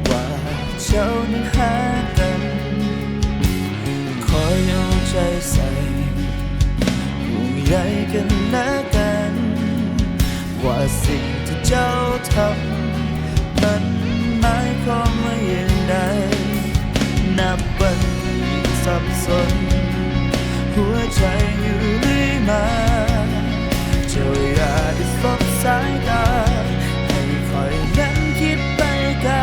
ว่าเจ้านั้นหากันคอยเอาใจใส่ห่วงใยกันและกันว่าสิ่งที่เจ้าทำมันหมายความว่าอย่างใดนับวันยิ่งสับสนหัวใจอยู่เรื่อยมาเจ้าอย่าได้สบสายตาให้คอยนั้นคิดไปไกล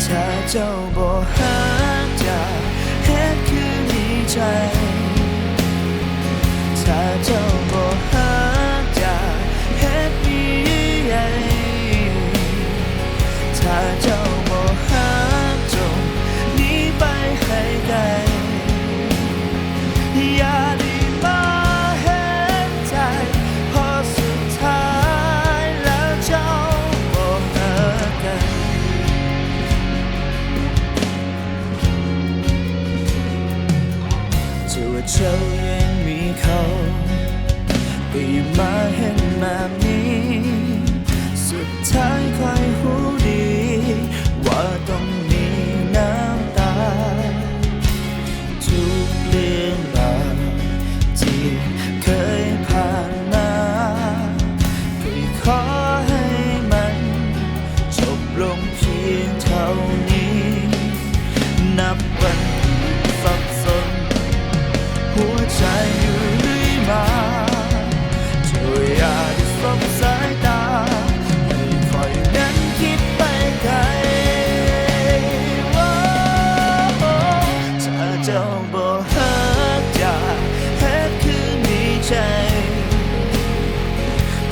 ถ้าเจ้าบ่หักจะเฮ็ดคือมีใจถ้าเจ้าบ่หักจะเฮ็ดมีใหญ่ถ้าเจ้าบ่หักจงหนีไปให้ไกลอย่าได้มาเห็นใจพอสุดท้ายแล้วเจ้าบ่หักกันจะว่าเจ้ายังมีเขาก็อย่ามาเห็นแบบนี้สุดท้ายค่อยหูดีว่าต้องมีน้ำตาทุกเรื่องราวที่เคยผ่านมาก็ขอให้มันจบลงเพียงเท่านี้นับวันสับสนหัวใจอยู่เรื่อยมาเจ้าอย่าได้สบสายตาให้คอยนั้นคิดไปไกลถ้าเจ้าบ่หักจะเฮ็ดคือมีใจ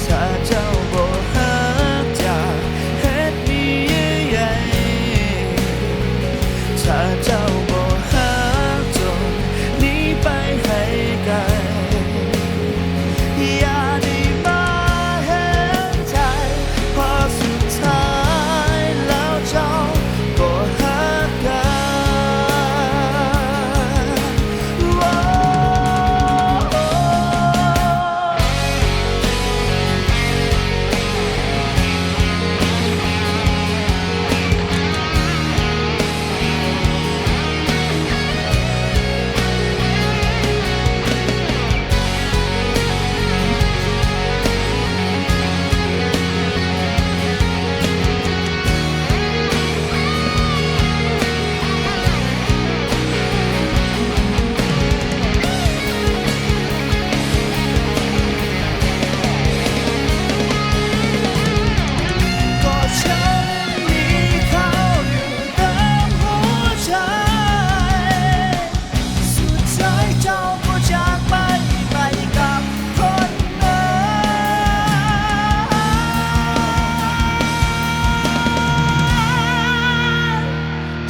ถ้าเจ้าบ่หักจะเฮ็ดมีใหญ่ถ้าเจ้าบ่หักจงหนีไปให้ไกลอย่าได้มาเห็นใจพอสุดท้ายแล้วเจ้าบ่หักกัน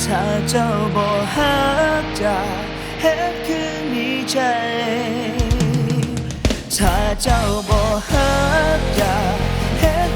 ถ้าเจ้าบ่หักจะเฮ็ดคือมีใจถ้าเจ้าบ่หักจะเฮ็ด